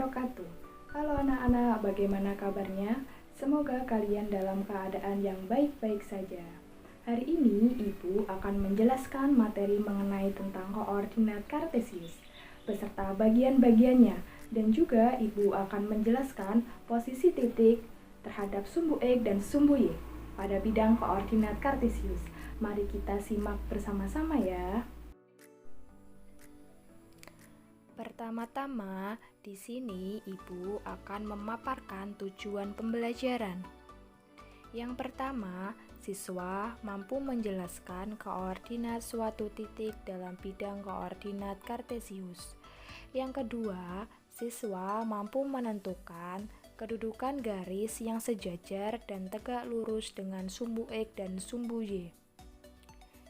wabarakatuh. Halo anak-anak, bagaimana kabarnya? Semoga kalian dalam keadaan yang baik-baik saja. Hari ini Ibu akan menjelaskan materi mengenai tentang koordinat kartesius beserta bagian-bagiannya, dan juga Ibu akan menjelaskan posisi titik terhadap sumbu X dan sumbu Y pada bidang koordinat kartesius. Mari kita simak bersama-sama ya. Pertama-tama, di sini Ibu akan memaparkan tujuan pembelajaran. Yang pertama, siswa mampu menjelaskan koordinat suatu titik dalam bidang koordinat kartesius. Yang kedua, siswa mampu menentukan kedudukan garis yang sejajar dan tegak lurus dengan sumbu X dan sumbu Y.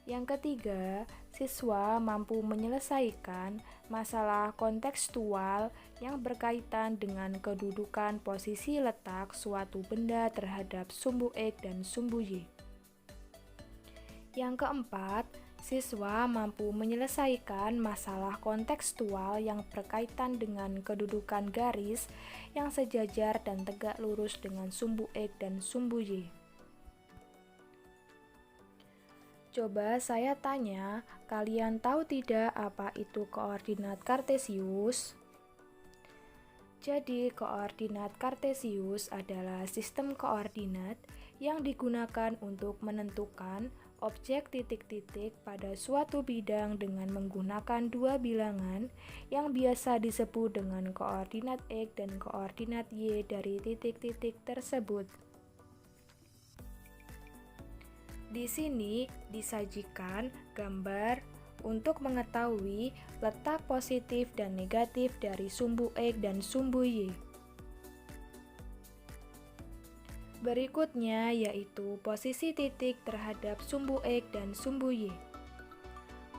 Yang ketiga, siswa mampu menyelesaikan masalah kontekstual yang berkaitan dengan kedudukan posisi letak suatu benda terhadap sumbu X dan sumbu Y. Yang keempat, siswa mampu menyelesaikan masalah kontekstual yang berkaitan dengan kedudukan garis yang sejajar dan tegak lurus dengan sumbu X dan sumbu Y. Coba saya tanya, kalian tahu tidak apa itu koordinat kartesius? Jadi, koordinat kartesius adalah sistem koordinat yang digunakan untuk menentukan objek titik-titik pada suatu bidang dengan menggunakan dua bilangan yang biasa disebut dengan koordinat X dan koordinat Y dari titik-titik tersebut. Di sini disajikan gambar untuk mengetahui letak positif dan negatif dari sumbu X dan sumbu Y. Berikutnya yaitu posisi titik terhadap sumbu X dan sumbu Y.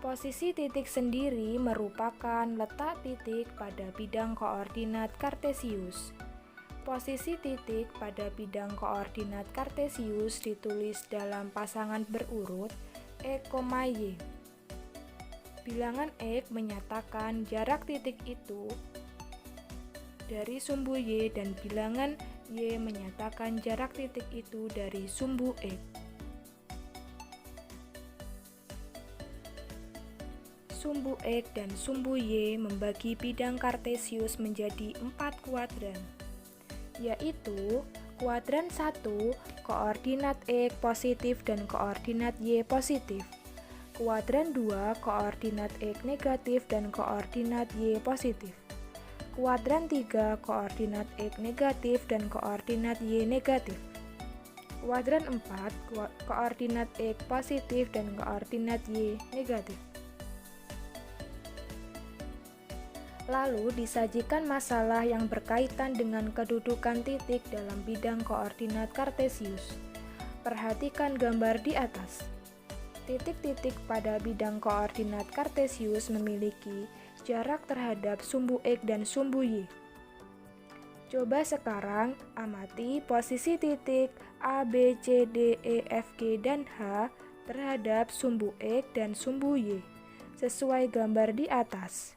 Posisi titik sendiri merupakan letak titik pada bidang koordinat kartesius. Posisi titik pada bidang koordinat kartesius ditulis dalam pasangan berurut X, Y. Bilangan X menyatakan jarak titik itu dari sumbu Y dan bilangan Y menyatakan jarak titik itu dari sumbu X. Sumbu X dan sumbu Y membagi bidang kartesius menjadi 4 kuadran, yaitu kuadran 1 koordinat X positif dan koordinat Y positif, kuadran 2 koordinat X negatif dan koordinat Y positif, kuadran 3 koordinat X negatif dan koordinat Y negatif, kuadran 4 koordinat X positif dan koordinat Y negatif. Lalu disajikan masalah yang berkaitan dengan kedudukan titik dalam bidang koordinat kartesius. Perhatikan gambar di atas. Titik-titik pada bidang koordinat kartesius memiliki jarak terhadap sumbu X dan sumbu Y. Coba sekarang amati posisi titik A, B, C, D, E, F, G, dan H terhadap sumbu X dan sumbu Y sesuai gambar di atas.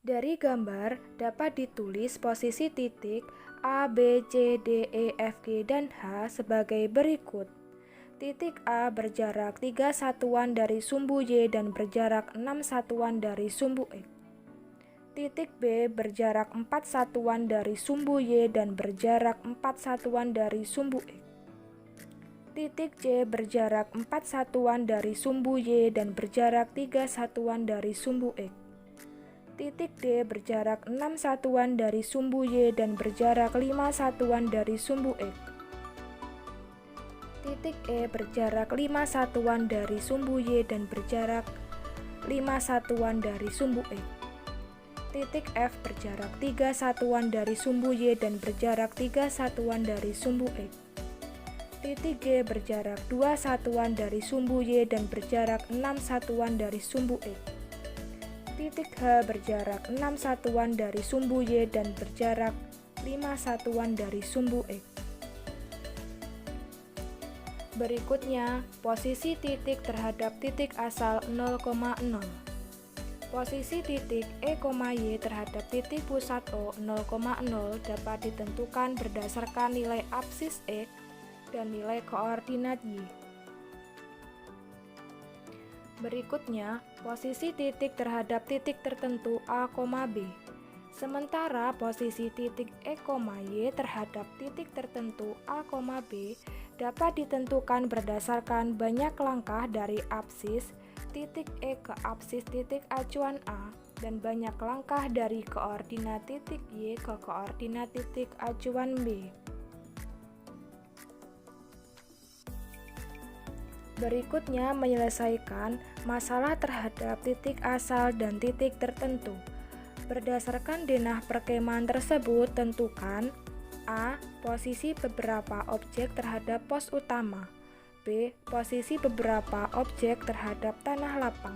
Dari gambar dapat ditulis posisi titik A, B, C, D, E, F, G, dan H sebagai berikut. Titik A berjarak 3 satuan dari sumbu Y dan berjarak 6 satuan dari sumbu X. Titik B berjarak 4 satuan dari sumbu Y dan berjarak 4 satuan dari sumbu X. Titik C berjarak 4 satuan dari sumbu Y dan berjarak 3 satuan dari sumbu X. Titik D berjarak 6 satuan dari sumbu Y dan berjarak 5 satuan dari sumbu X. Titik E berjarak 5 satuan dari sumbu Y dan berjarak 5 satuan dari sumbu X. Titik F berjarak 3 satuan dari sumbu Y dan berjarak 3 satuan dari sumbu X. Titik G berjarak 2 satuan dari sumbu Y dan berjarak 6 satuan dari sumbu X. Titik H berjarak 6 satuan dari sumbu Y dan berjarak 5 satuan dari sumbu X. Berikutnya, posisi titik terhadap titik asal 0,0. Posisi titik E, Y terhadap titik pusat O 0,0 dapat ditentukan berdasarkan nilai absis X dan nilai koordinat Y. Berikutnya, posisi titik terhadap titik tertentu A, B. Sementara posisi titik E, Y terhadap titik tertentu A, B dapat ditentukan berdasarkan banyak langkah dari absis titik E ke absis titik acuan A dan banyak langkah dari koordinat titik Y ke koordinat titik acuan B. Berikutnya menyelesaikan masalah terhadap titik asal dan titik tertentu. Berdasarkan denah perkemahan tersebut, tentukan A. Posisi beberapa objek terhadap pos utama. B. Posisi beberapa objek terhadap tanah lapang.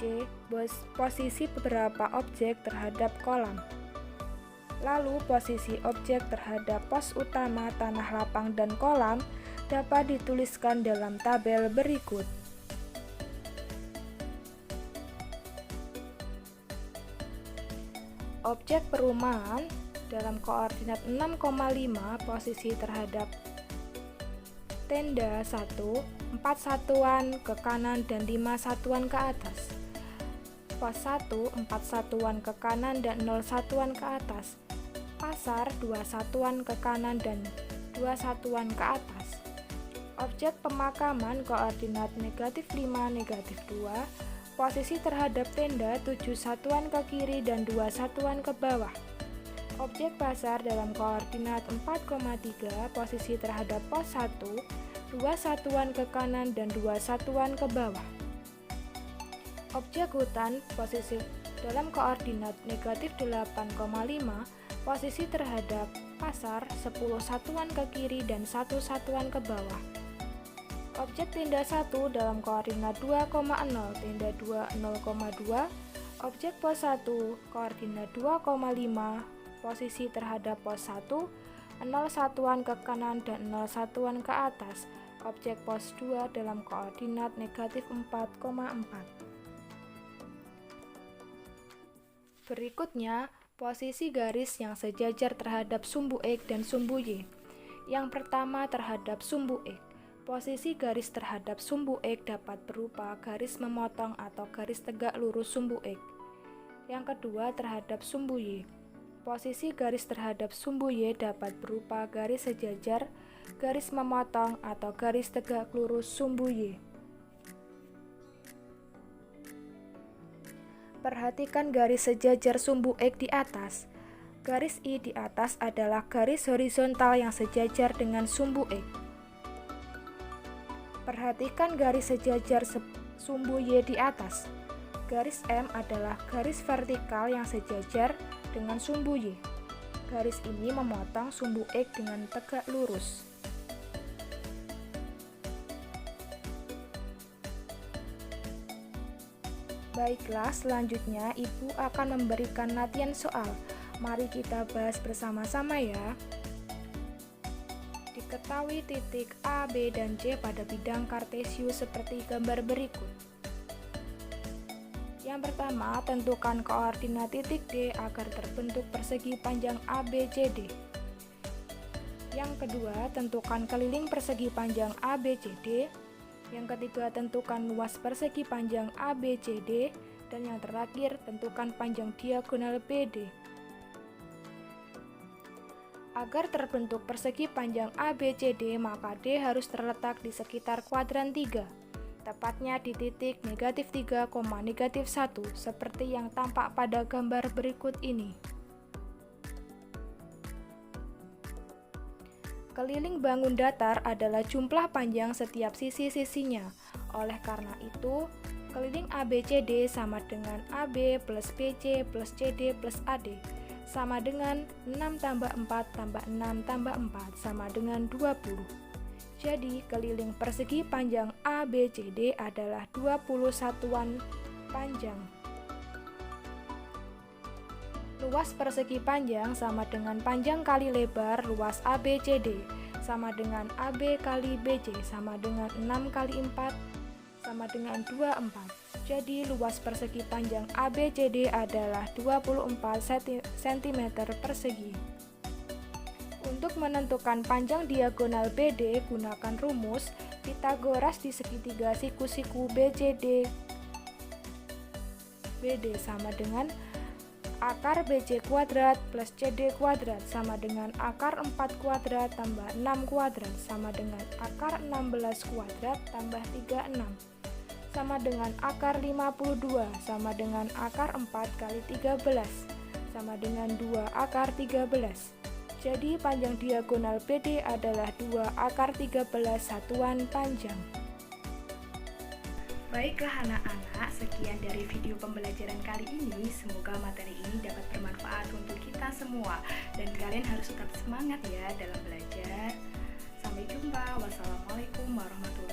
C. Posisi beberapa objek terhadap kolam. Lalu posisi objek terhadap pos utama, tanah lapang, dan kolam dapat dituliskan dalam tabel berikut. Objek perumahan dalam koordinat 6,5 posisi terhadap tenda 1, 4 satuan ke kanan dan 5 satuan ke atas. Pos 1, 4 satuan ke kanan dan 0 satuan ke atas. Pasar 2 satuan ke kanan dan 2 satuan ke atas. Objek pemakaman koordinat -5, -2, posisi terhadap tenda 7 satuan ke kiri dan 2 satuan ke bawah. Objek pasar dalam koordinat 4,3 posisi terhadap pos 1, 2 satuan ke kanan dan 2 satuan ke bawah. Objek hutan posisi dalam koordinat -8,5 posisi terhadap pasar 10 satuan ke kiri dan 1 satuan ke bawah. Objek tenda 1 dalam koordinat 2,0 tenda 2 0,2. Objek pos 1 koordinat 2,5 posisi terhadap pos 1 0 satuan ke kanan dan 0 satuan ke atas. Objek pos 2 dalam koordinat -4,4. Berikutnya, posisi garis yang sejajar terhadap sumbu X dan sumbu Y. Yang pertama terhadap sumbu X. Posisi garis terhadap sumbu X dapat berupa garis memotong atau garis tegak lurus sumbu X. Yang kedua terhadap sumbu Y. Posisi garis terhadap sumbu Y dapat berupa garis sejajar, garis memotong, atau garis tegak lurus sumbu Y. Perhatikan garis sejajar sumbu X di atas. Garis I di atas adalah garis horizontal yang sejajar dengan sumbu X. Perhatikan garis sejajar sumbu Y di atas. Garis M adalah garis vertikal yang sejajar dengan sumbu Y. Garis ini memotong sumbu X dengan tegak lurus. Baiklah, selanjutnya Ibu akan memberikan latihan soal. Mari kita bahas bersama-sama ya. Diketahui titik A, B, dan C pada bidang kartesius seperti gambar berikut. Yang pertama, tentukan koordinat titik D agar terbentuk persegi panjang ABCD. Yang kedua, tentukan keliling persegi panjang ABCD. Yang ketiga, tentukan luas persegi panjang ABCD. Dan yang terakhir, tentukan panjang diagonal BD. Agar terbentuk persegi panjang ABCD, maka D harus terletak di sekitar kuadran 3. Tepatnya di titik -3, -1, seperti yang tampak pada gambar berikut ini. Keliling bangun datar adalah jumlah panjang setiap sisi-sisinya. Oleh karena itu, keliling ABCD sama dengan AB plus BC plus CD plus AD sama dengan 6 tambah 4 tambah 6 tambah 4 sama dengan 20. Jadi, keliling persegi panjang ABCD adalah 20 satuan panjang. Luas persegi panjang sama dengan panjang kali lebar luas ABCD sama dengan AB kali BC sama dengan 6 kali 4 sama dengan 24. Jadi luas persegi panjang ABCD adalah 24 cm persegi. Untuk menentukan panjang diagonal BD, gunakan rumus Pitagoras di segitiga siku-siku BCD. BD sama dengan akar BC kuadrat plus CD kuadrat sama dengan akar 4 kuadrat tambah 6 kuadrat sama dengan akar 16 kuadrat tambah 36 sama dengan akar 52 sama dengan akar 4 kali 13 sama dengan 2 akar 13. Jadi panjang diagonal BD adalah 2 akar 13 satuan panjang. Baiklah anak-anak, sekian dari video pembelajaran kali ini. Semoga materi ini dapat bermanfaat untuk kita semua. Dan kalian harus tetap semangat ya dalam belajar. Sampai jumpa. Wassalamualaikum warahmatullahi wabarakatuh.